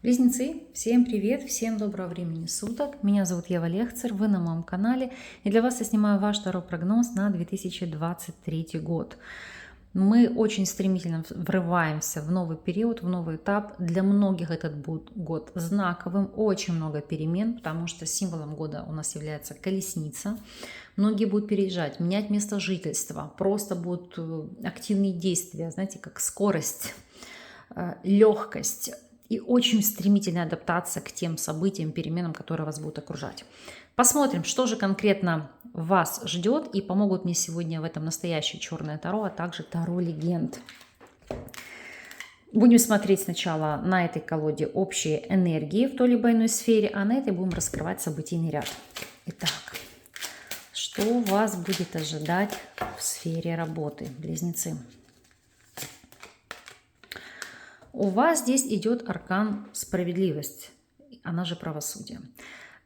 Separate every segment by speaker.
Speaker 1: Близнецы, всем привет, всем доброго времени суток. Меня зовут Ева Лехцер, вы на моем канале. И для вас я снимаю ваш второй прогноз на 2023 год. Мы очень стремительно врываемся в новый период, в новый этап. Для многих этот будет год знаковым, очень много перемен, потому что символом года у нас является колесница. Многие будут переезжать, менять место жительства, просто будут активные действия, знаете, как скорость, легкость и очень стремительная адаптация к тем событиям, переменам, которые вас будут окружать. Посмотрим, что же конкретно вас ждет, и помогут мне сегодня в этом настоящее черное таро, а также таро легенд. Будем смотреть сначала на этой колоде общие энергии в той либо иной сфере, а на этой будем раскрывать событийный ряд. Итак, что вас будет ожидать в сфере работы, близнецы? У вас здесь идет аркан справедливость, она же правосудие.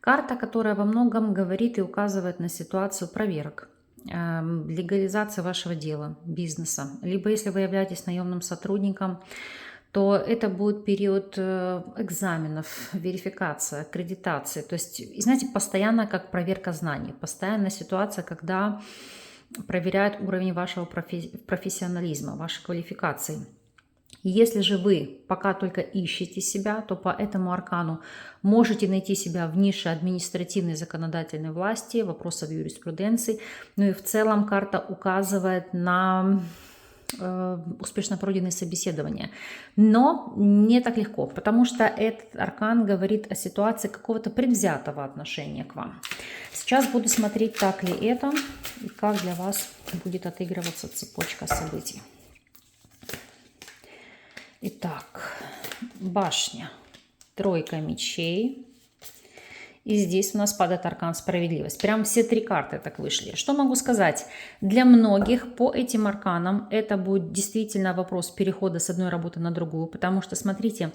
Speaker 1: Карта, которая во многом говорит и указывает на ситуацию проверок, легализации вашего дела, бизнеса. Либо если вы являетесь наемным сотрудником, то это будет период экзаменов, верификация, аккредитации. То есть, знаете, постоянно как проверка знаний, постоянная ситуация, когда проверяют уровень вашего профессионализма, вашей квалификации. Если же вы пока только ищете себя, то по этому аркану можете найти себя в нише административной законодательной власти, вопросов юриспруденции. Ну и в целом карта указывает на успешно пройденные собеседования. Но не так легко, потому что этот аркан говорит о ситуации какого-то предвзятого отношения к вам. Сейчас буду смотреть, так ли это и как для вас будет отыгрываться цепочка событий. Итак, башня, тройка мечей. И здесь у нас падает аркан справедливость. Прям все три карты так вышли. Что могу сказать? Для многих по этим арканам это будет действительно вопрос перехода с одной работы на другую. Потому что, смотрите,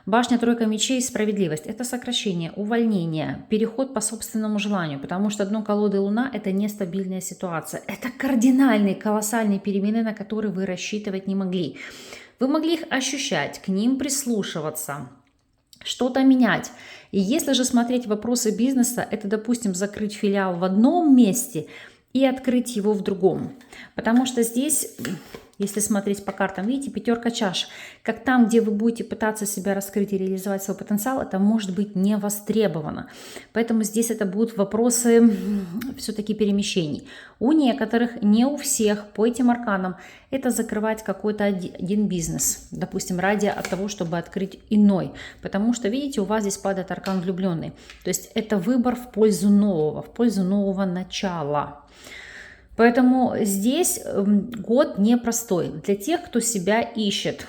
Speaker 1: башня, тройка мечей, справедливость. Это сокращение, увольнение, переход по собственному желанию. Потому что дно колоды Луна – это нестабильная ситуация. Это кардинальные, колоссальные перемены, на которые вы рассчитывать не могли. Вы могли их ощущать, к ним прислушиваться, что-то менять. И если же смотреть вопросы бизнеса, это, допустим, закрыть филиал в одном месте и открыть его в другом. Потому что здесь, если смотреть по картам, видите, пятерка чаш. Как там, где вы будете пытаться себя раскрыть и реализовать свой потенциал, это может быть не востребовано. Поэтому здесь это будут вопросы все-таки перемещений. У некоторых, не у всех, по этим арканам, это закрывать какой-то один бизнес, допустим, ради от того, чтобы открыть иной. Потому что, видите, у вас здесь падает аркан влюбленный. То есть это выбор в пользу нового начала. Поэтому здесь год непростой для тех, кто себя ищет.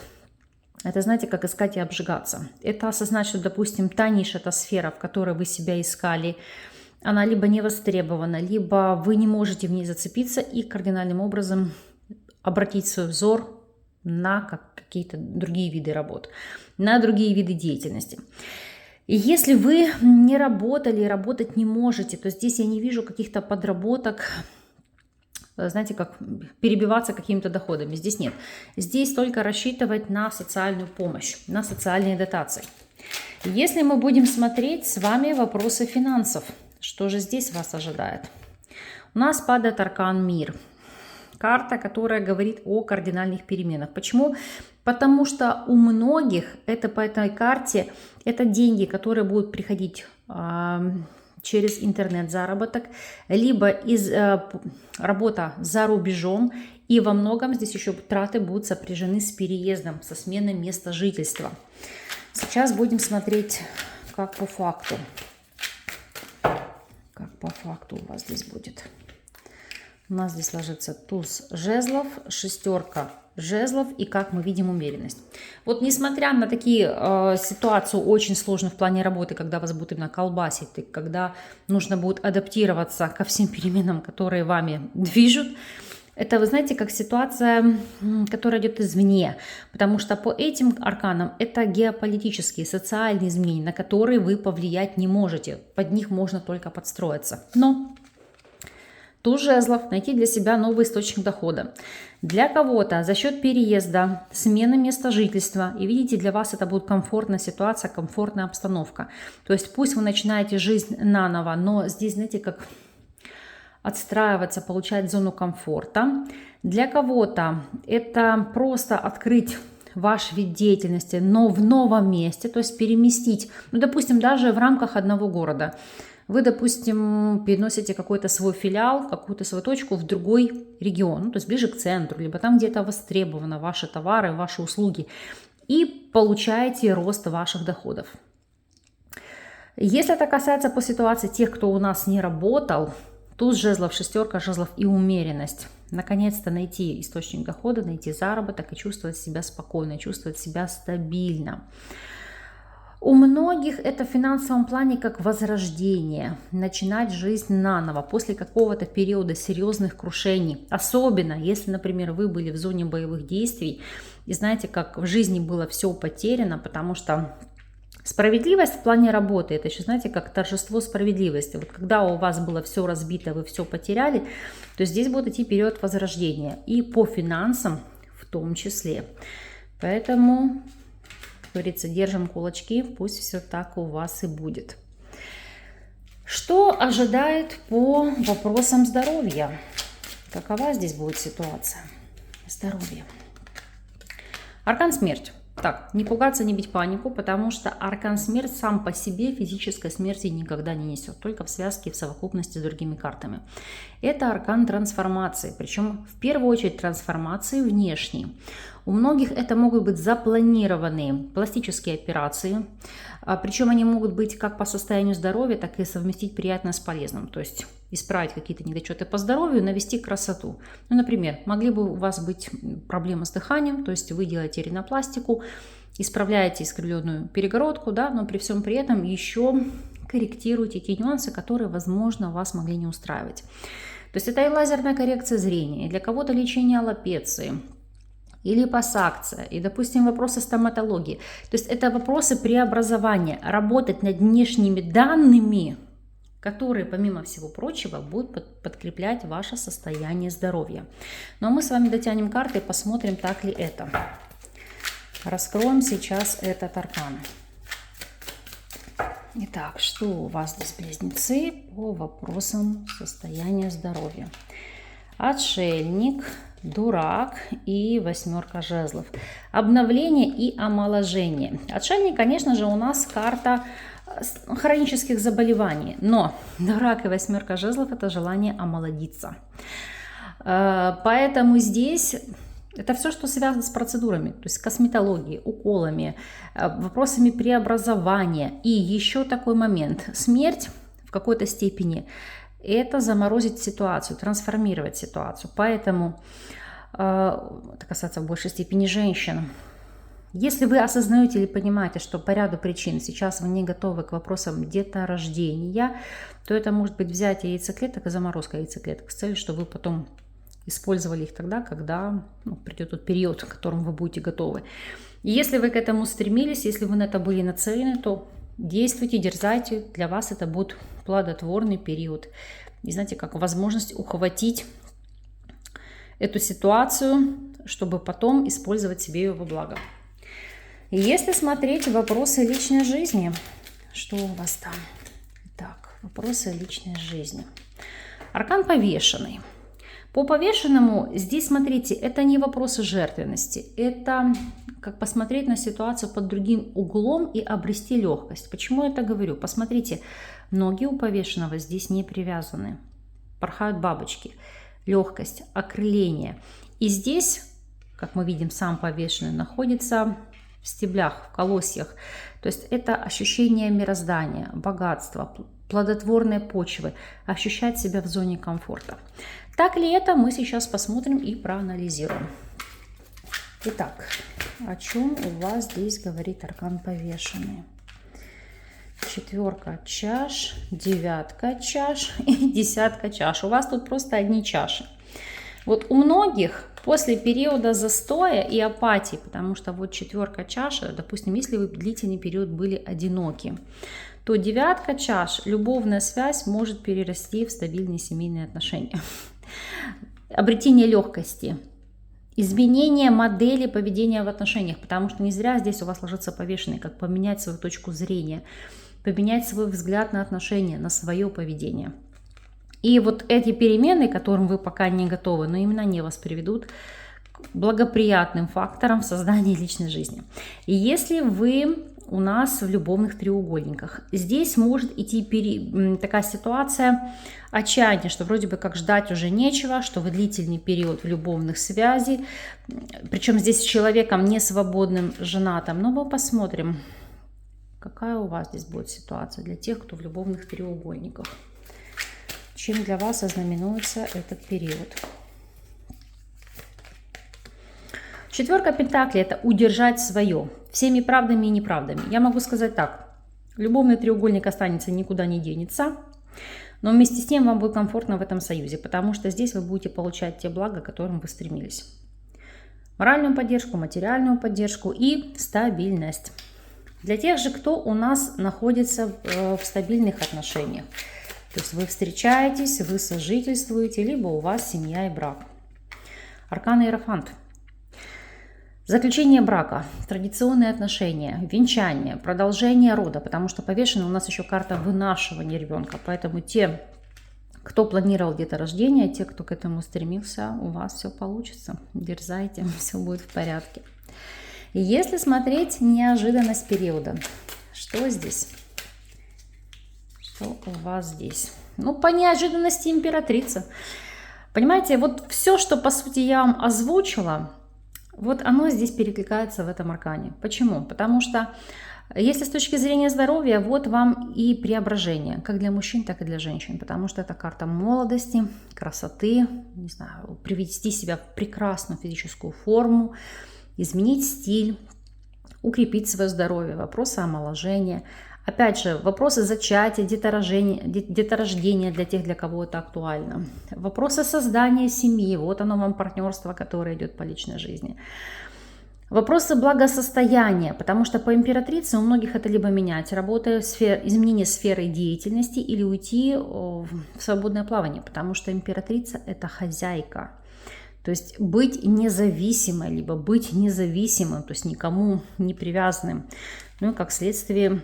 Speaker 1: Это, знаете, как искать и обжигаться. Это осознать, что, допустим, та ниша, та сфера, в которой вы себя искали, она либо не востребована, либо вы не можете в ней зацепиться и кардинальным образом обратить свой взор на какие-то другие виды работ, на другие виды деятельности. И если вы не работали и работать не можете, то здесь я не вижу каких-то подработок, знаете, как перебиваться какими-то доходами. Здесь нет. Здесь только рассчитывать на социальную помощь, на социальные дотации. Если мы будем смотреть с вами вопросы финансов, что же здесь вас ожидает? У нас падает аркан Мир. Карта, которая говорит о кардинальных переменах. Почему? Потому что у многих это по этой карте это деньги, которые будут приходить через интернет-заработок, либо работа за рубежом. И во многом здесь еще траты будут сопряжены с переездом, со сменой места жительства. Сейчас будем смотреть, как по факту. Как по факту у вас здесь будет. У нас здесь ложится туз жезлов, шестерка жезлов и, как мы видим, умеренность. Вот несмотря на такие ситуацию очень сложную в плане работы, когда вас будут именно колбасить, и когда нужно будет адаптироваться ко всем переменам, которые вами движут, это, вы знаете, как ситуация, которая идет извне, потому что по этим арканам это геополитические, социальные изменения, на которые вы повлиять не можете, под них можно только подстроиться. Но туз жезлов, найти для себя новый источник дохода. Для кого-то за счет переезда, смены места жительства. И видите, для вас это будет комфортная ситуация, комфортная обстановка. То есть пусть вы начинаете жизнь наново, но здесь, знаете, как отстраиваться, получать зону комфорта. Для кого-то это просто открыть ваш вид деятельности, но в новом месте, то есть переместить, ну, допустим, даже в рамках одного города. Вы, допустим, переносите какой-то свой филиал, какую-то свою точку в другой регион, ну, то есть ближе к центру, либо там где-то востребованы ваши товары, ваши услуги, и получаете рост ваших доходов. Если это касается по ситуации тех, кто у нас не работал, туз жезлов, шестерка жезлов и умеренность. Наконец-то найти источник дохода, найти заработок и чувствовать себя спокойно, чувствовать себя стабильно. У многих это в финансовом плане как возрождение, начинать жизнь наново после какого-то периода серьезных крушений. Особенно, если, например, вы были в зоне боевых действий и знаете, как в жизни было все потеряно, потому что справедливость в плане работы, это еще, знаете, как торжество справедливости. Вот когда у вас было все разбито, вы все потеряли, то здесь будет идти период возрождения. И по финансам в том числе. Поэтому, как говорится, держим кулачки, пусть все так у вас и будет. Что ожидает по вопросам здоровья? Какова здесь будет ситуация? Здоровье. Аркан смерть. Так, не пугаться, не бить панику, потому что аркан смерть сам по себе физической смерти никогда не несет, только в связке, в совокупности с другими картами. Это аркан трансформации, причем в первую очередь трансформации внешней. У многих это могут быть запланированные пластические операции, причем они могут быть как по состоянию здоровья, так и совместить приятное с полезным, то есть исправить какие-то недочеты по здоровью, навести красоту. Ну, например, могли бы у вас быть проблемы с дыханием, то есть вы делаете ринопластику, исправляете искривленную перегородку, да, но при всем при этом еще корректируете те нюансы, которые, возможно, вас могли не устраивать. То есть это и лазерная коррекция зрения, и для кого-то лечение аллопеции, и липосакция, и, допустим, вопросы стоматологии. То есть это вопросы преобразования, работать над внешними данными, которые, помимо всего прочего, будут подкреплять ваше состояние здоровья. Ну а мы с вами дотянем карты и посмотрим, так ли это. Раскроем сейчас этот аркан. Итак, что у вас здесь, близнецы, по вопросам состояния здоровья? Отшельник, дурак и восьмерка жезлов. Обновление и омоложение. Отшельник, конечно же, у нас карта хронических заболеваний, но дурак и восьмерка жезлов — это желание омолодиться. Поэтому здесь это все, что связано с процедурами, то есть косметологией, уколами, вопросами преобразования. И еще такой момент. Смерть в какой-то степени — это заморозить ситуацию, трансформировать ситуацию. Поэтому это касается в большей степени женщин. Если вы осознаете или понимаете, что по ряду причин сейчас вы не готовы к вопросам деторождения, то это может быть взятие яйцеклеток и заморозка яйцеклеток с целью, чтобы вы потом использовали их тогда, когда придет тот период, к которому вы будете готовы. И если вы к этому стремились, если вы на это были нацелены, то действуйте, дерзайте. Для вас это будет плодотворный период. И знаете, как возможность ухватить эту ситуацию, чтобы потом использовать себе ее во благо. Если смотреть вопросы личной жизни, что у вас там? Так, вопросы личной жизни. Аркан повешенный. По повешенному здесь, смотрите, это не вопросы жертвенности, это как посмотреть на ситуацию под другим углом и обрести легкость. Почему я это говорю? Посмотрите, ноги у повешенного здесь не привязаны, порхают бабочки, легкость, окрыление. И здесь, как мы видим, сам повешенный находится в стеблях, в колосьях. То есть это ощущение мироздания, богатства, плодотворной почвы, ощущать себя в зоне комфорта. Так ли это, мы сейчас посмотрим и проанализируем. Итак, о чем у вас здесь говорит аркан повешенный? Четверка чаш, девятка чаш и десятка чаш. У вас тут просто одни чаши. Вот у многих После периода застоя и апатии, потому что вот 4 чаш, допустим, если вы длительный период были одиноки, то 9 чаш, любовная связь может перерасти в стабильные семейные отношения. Обретение легкости, изменение модели поведения в отношениях, потому что не зря здесь у вас ложится повешенный, как поменять свою точку зрения, поменять свой взгляд на отношения, на свое поведение. И вот эти перемены, к которым вы пока не готовы, но именно они вас приведут к благоприятным факторам в создании личной жизни. И если вы у нас в любовных треугольниках, здесь может идти такая ситуация отчаяния, что вроде бы как ждать уже нечего, что вы длительный период в любовных связей, причем здесь с человеком не свободным, женатым. Но мы посмотрим, какая у вас здесь будет ситуация для тех, кто в любовных треугольниках. Чем для вас ознаменуется этот период? 4 пентаклей – это удержать свое всеми правдами и неправдами. Я могу сказать так, любовный треугольник останется, никуда не денется, но вместе с тем вам будет комфортно в этом союзе, потому что здесь вы будете получать те блага, к которым вы стремились. Моральную поддержку, материальную поддержку и стабильность. Для тех же, кто у нас находится в стабильных отношениях, то есть вы встречаетесь, вы сожительствуете, либо у вас семья и брак. Аркан Иерофант. Заключение брака, традиционные отношения, венчание, продолжение рода, потому что повешена у нас еще карта вынашивания ребенка. Поэтому те, кто планировал деторождение, те, кто к этому стремился, у вас все получится. Дерзайте, все будет в порядке. И если смотреть неожиданность периода, что здесь? Что у вас здесь? Ну, по неожиданности императрица. Понимаете, вот все, что по сути я вам озвучила, вот оно здесь перекликается в этом аркане. Почему? Потому что если с точки зрения здоровья, вот вам и преображение, как для мужчин, так и для женщин. Потому что это карта молодости, красоты, не знаю, привести себя в прекрасную физическую форму, изменить стиль, укрепить свое здоровье, вопросы омоложения. Опять же, вопросы зачатия, деторождения для тех, для кого это актуально. Вопросы создания семьи, вот оно вам партнерство, которое идет по личной жизни. Вопросы благосостояния, потому что по императрице у многих это либо менять, работая в сфере, изменение сферы деятельности или уйти в свободное плавание, потому что императрица это хозяйка. То есть быть независимой, либо быть независимым, то есть никому не привязанным. Ну и как следствие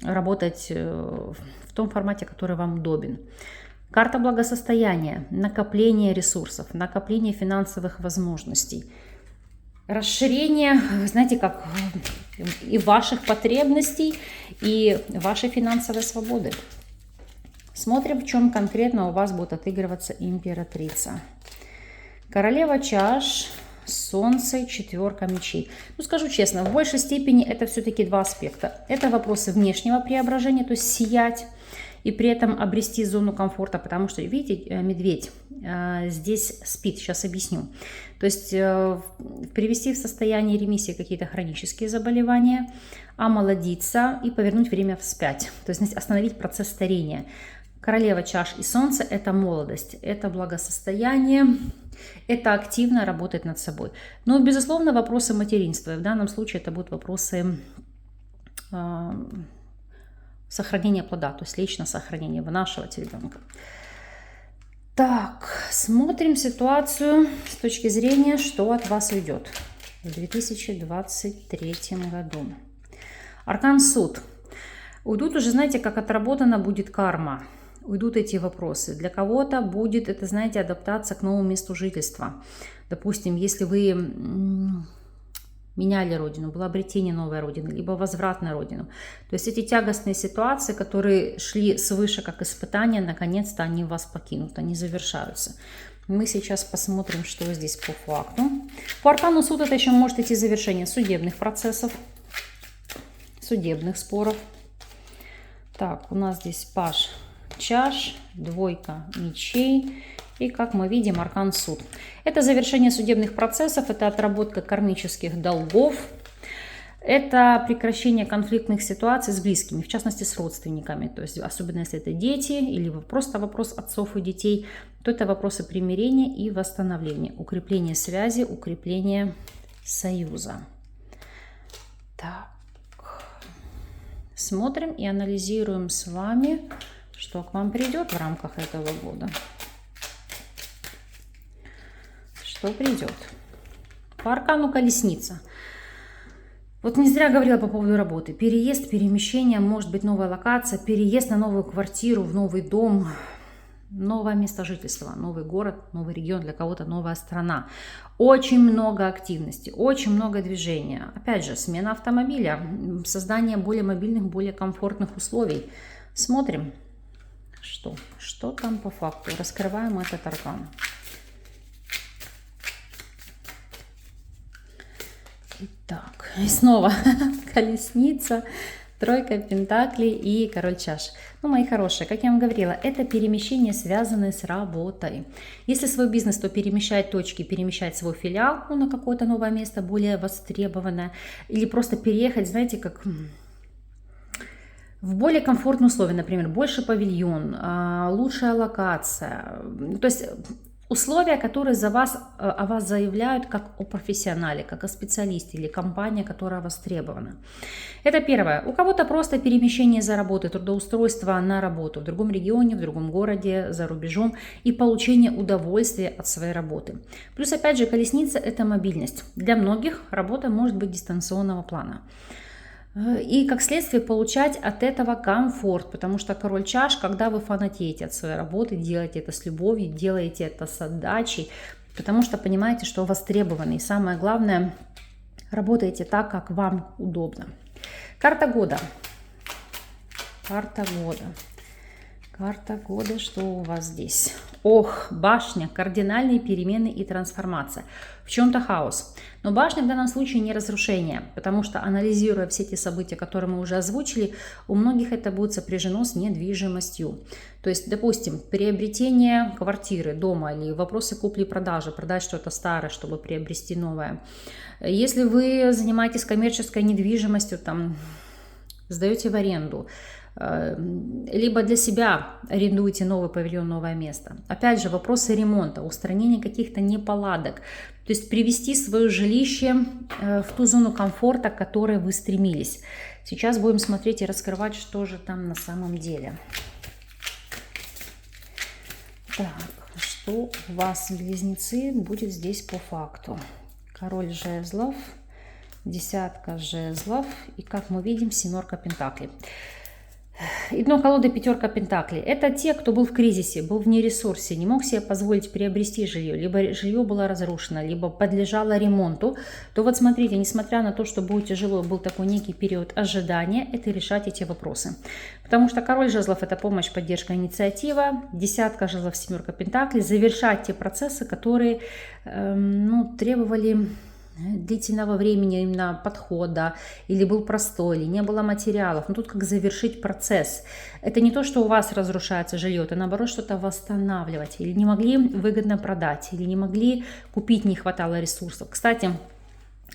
Speaker 1: работать в том формате, который вам удобен. Карта благосостояния, накопление ресурсов, накопление финансовых возможностей, расширение, знаете, как и ваших потребностей, и вашей финансовой свободы. Смотрим, в чем конкретно у вас будет отыгрываться императрица. Королева чаш, Солнце, 4 мечей. Ну, скажу честно, в большей степени это все-таки два аспекта. Это вопросы внешнего преображения, то есть сиять и при этом обрести зону комфорта, потому что, видите, медведь здесь спит, сейчас объясню. То есть привести в состояние ремиссии какие-то хронические заболевания, омолодиться и повернуть время вспять, то есть остановить процесс старения. Королева чаш и Солнце – это молодость, это благосостояние, это активно работать над собой. Но, безусловно, вопросы материнства. В данном случае это будут вопросы сохранения плода, то есть лично сохранение, вынашивать ребенка. Так, смотрим ситуацию с точки зрения, что от вас уйдет в 2023 году. Аркан Суд. Уйдут уже, знаете, как отработана будет карма. Уйдут эти вопросы. Для кого-то будет это, знаете, адаптация к новому месту жительства. Допустим, если вы меняли родину, было обретение новой родины, либо возврат на родину. То есть эти тягостные ситуации, которые шли свыше как испытания, наконец-то они вас покинут, они завершаются. Мы сейчас посмотрим, что здесь по факту. По аркану Суд это еще может идти завершение судебных процессов, судебных споров. Так, у нас здесь паж чаш, 2 мечей и, как мы видим, аркан Суд. Это завершение судебных процессов, это отработка кармических долгов, Это прекращение конфликтных ситуаций с близкими, в частности с родственниками. То есть особенно если это дети или просто вопрос отцов и детей, то это вопросы примирения и восстановления, укрепления связи, укрепления союза. Так. Смотрим и анализируем с вами, что к вам придет в рамках этого года. Что придет? По аркану колесница. Вот не зря говорила по поводу работы. Переезд, перемещение, может быть новая локация, переезд на новую квартиру, в новый дом, новое место жительства, новый город, новый регион, для кого-то новая страна. Очень много активности, очень много движения. Опять же, смена автомобиля, создание более мобильных, более комфортных условий. Смотрим, что там по факту. Раскрываем этот аркан. Итак, и снова колесница, тройка пентаклей и король чаш. Ну, мои хорошие, как я вам говорила, это перемещение, связанное с работой. Если свой бизнес, то перемещать точки, перемещать свой филиал на какое-то новое место, более востребованное. Или просто переехать, знаете, как в более комфортные условия, например, больше павильон, лучшая локация. То есть условия, которые о вас заявляют как о профессионале, как о специалисте или компания, которая востребована. Это первое. У кого-то просто перемещение за работой, трудоустройство на работу в другом регионе, в другом городе, за рубежом и получение удовольствия от своей работы. Плюс, опять же, колесница – это мобильность. Для многих работа может быть дистанционного плана. И как следствие получать от этого комфорт, потому что король чаш, когда вы фанатеете от своей работы, делаете это с любовью, делаете это с отдачей, потому что понимаете, что востребованы. И самое главное, работаете так, как вам удобно. Карта года. Карта года. Карта года, что у вас здесь? Ох, башня, кардинальные перемены и трансформация. В чем-то хаос. Но башня в данном случае не разрушение, потому что, анализируя все те события, которые мы уже озвучили, у многих это будет сопряжено с недвижимостью. То есть, допустим, приобретение квартиры, дома или вопросы купли-продажи, продать что-то старое, чтобы приобрести новое. Если вы занимаетесь коммерческой недвижимостью, там, сдаете в аренду, либо для себя арендуете новый павильон, новое место. Опять же, вопросы ремонта, устранения каких-то неполадок. То есть привести свое жилище в ту зону комфорта, к которой вы стремились. Сейчас будем смотреть и раскрывать, что же там на самом деле. Так, что у вас, близнецы, будет здесь по факту? Король жезлов, десятка жезлов и, как мы видим, семерка пентаклей. И дно колоды пятерка пентаклей. Это те, кто был в кризисе, был в нересурсе, не мог себе позволить приобрести жилье, либо жилье было разрушено, либо подлежало ремонту. То вот смотрите, несмотря на то, что будет тяжело, был такой некий период ожидания, это решать эти вопросы. Потому что король жезлов — это помощь, поддержка, инициатива. Десятка жезлов, семерка пентаклей. Завершать те процессы, которые требовали длительного времени именно подхода, или был простой, или не было материалов. Но тут как завершить процесс. Это не то, что у вас разрушается жилье, это наоборот что-то восстанавливать. Или не могли выгодно продать, или не могли купить, не хватало ресурсов. Кстати,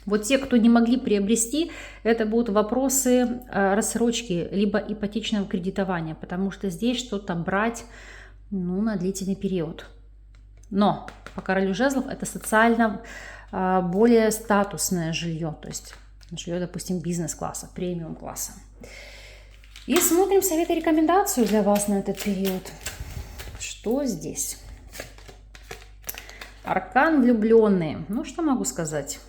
Speaker 1: вот те, кто не могли приобрести, это будут вопросы рассрочки, либо ипотечного кредитования, потому что здесь что-то брать на длительный период. Но по королю жезлов это социально более статусное жилье, то есть жилье, допустим, бизнес-класса, премиум-класса. И смотрим советы и рекомендацию для вас на этот период. Что здесь? Аркан влюбленные. Ну, что могу сказать?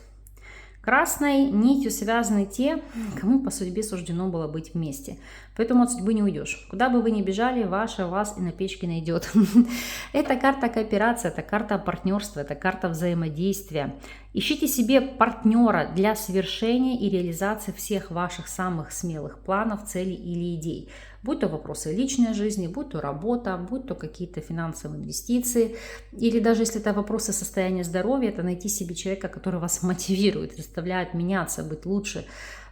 Speaker 1: Красной нитью связаны те, кому по судьбе суждено было быть вместе. Поэтому от судьбы не уйдешь. Куда бы вы ни бежали, ваша вас и на печке найдет. Это карта кооперации, это карта партнерства, это карта взаимодействия. Ищите себе партнера для совершения и реализации всех ваших самых смелых планов, целей или идей. Будь то вопросы личной жизни, будь то работа, будь то какие-то финансовые инвестиции, или даже если это вопросы состояния здоровья, это найти себе человека, который вас мотивирует, заставляет меняться, быть лучше,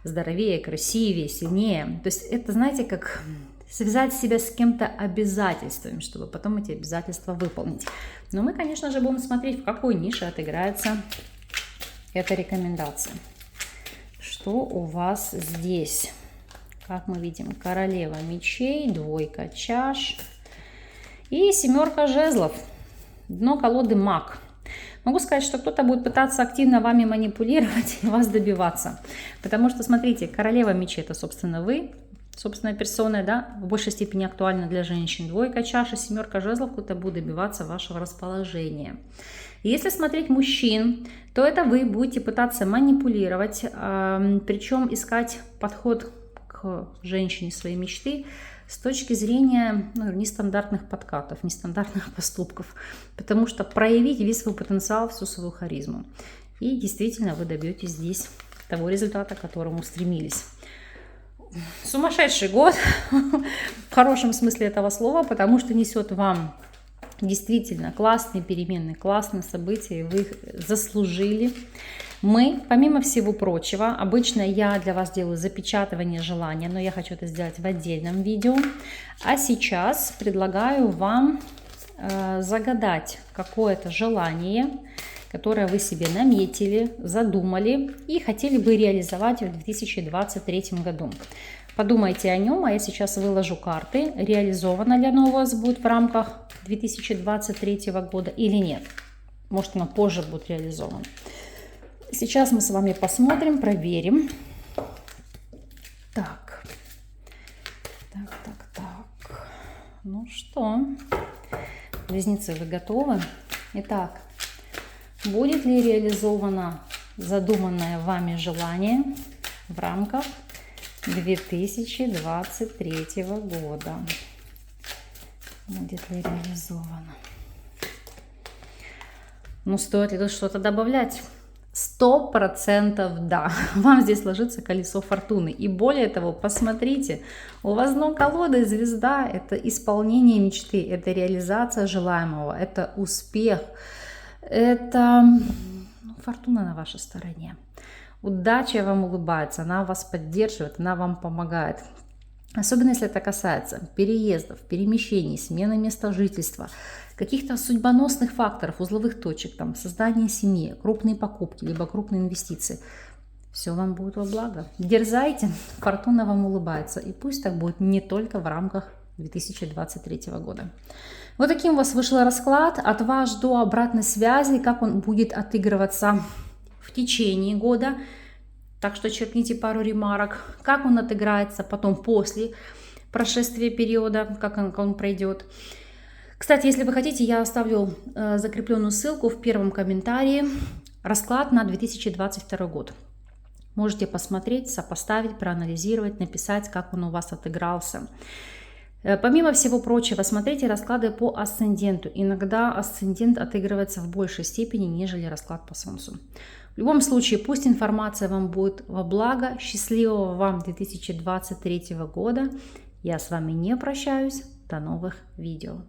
Speaker 1: здоровее, красивее, сильнее. То есть это, знаете, как связать себя с кем-то обязательствами, чтобы потом эти обязательства выполнить. Но мы, конечно же, будем смотреть, в какой нише отыграется эта рекомендация. что у вас здесь? Как мы видим, королева мечей, двойка чаш и семерка жезлов. Дно колоды маг. Могу сказать, что кто-то будет пытаться активно вами манипулировать и вас добиваться. Потому что, смотрите, королева мечей — это, собственно, вы, собственная персона, да, в большей степени актуальна для женщин. Двойка чаш и семерка жезлов — кто-то будет добиваться вашего расположения. Если смотреть мужчин, то это вы будете пытаться манипулировать, причем искать подход к женщине своей мечты с точки зрения нестандартных подкатов, нестандартных поступков, потому что проявить весь свой потенциал, всю свою харизму. И действительно вы добьетесь здесь того результата, к которому стремились. Сумасшедший год, в хорошем смысле этого слова, потому что несет вам действительно классные перемены, классные события, вы их заслужили. Мы, помимо всего прочего, обычно я для вас делаю запечатывание желания, но я хочу это сделать в отдельном видео. А сейчас предлагаю вам загадать какое-то желание, которое вы себе наметили, задумали и хотели бы реализовать в 2023 году. Подумайте о нем, а я сейчас выложу карты, реализовано ли оно у вас будет в рамках 2023 года или нет. Может, оно позже будет реализовано. Сейчас мы с вами посмотрим, проверим. Так. Ну что, близнецы, вы готовы? Итак, будет ли реализовано задуманное вами желание в рамках 2023 года? Будет ли реализовано? Ну, стоит ли тут что-то добавлять? 100% да. Вам здесь ложится колесо фортуны. И более того, посмотрите, у вас дно колоды звезда. Это исполнение мечты, это реализация желаемого, это успех, это фортуна на вашей стороне. Удача вам улыбается, она вас поддерживает, она вам помогает. Особенно если это касается переездов, перемещений, смены места жительства, каких-то судьбоносных факторов, узловых точек, там, создание семьи, крупные покупки, либо крупные инвестиции. Все вам будет во благо. Дерзайте, фортуна вам улыбается. И пусть так будет не только в рамках 2023 года. Вот таким у вас вышел расклад. От вас жду обратной связи, как он будет отыгрываться в течение года. Так что черкните пару ремарок, как он отыграется потом после прошествия периода, как он пройдет. Кстати, если вы хотите, я оставлю закрепленную ссылку в первом комментарии. Расклад на 2022 год. Можете посмотреть, сопоставить, проанализировать, написать, как он у вас отыгрался. Помимо всего прочего, смотрите расклады по асценденту. Иногда асцендент отыгрывается в большей степени, нежели расклад по Солнцу. В любом случае, пусть информация вам будет во благо. Счастливого вам 2023 года. Я с вами не прощаюсь. До новых видео.